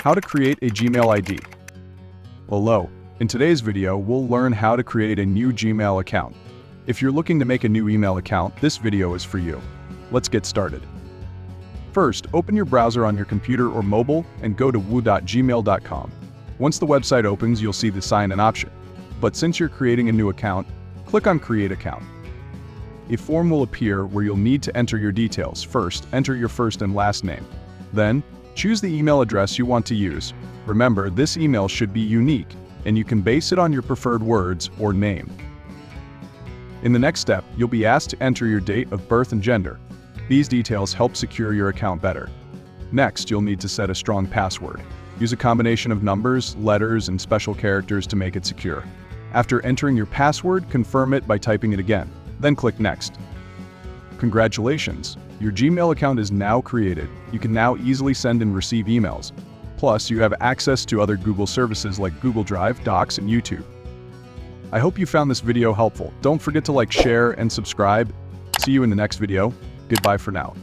How to create a Gmail ID. Hello. In today's video, we'll learn how to create a new Gmail account. If you're looking to make a new email account, this video is for you. Let's get started. First, open your browser on your computer or mobile and go to woo.gmail.com. Once the website opens, you'll see the sign in option. But since you're creating a new account, click on Create Account. A form will appear where you'll need to enter your details. First, enter your first and last name. Then, choose the email address you want to use. Remember, this email should be unique, and you can base it on your preferred words or name. In the next step, you'll be asked to enter your date of birth and gender. These details help secure your account better. Next, you'll need to set a strong password. Use a combination of numbers, letters, and special characters to make it secure. After entering your password, confirm it by typing it again. Then click Next. Congratulations! Your Gmail account is now created. You can now easily send and receive emails. Plus, you have access to other Google services like Google Drive, Docs, and YouTube. I hope you found this video helpful. Don't forget to like, share, and subscribe. See you in the next video. Goodbye for now.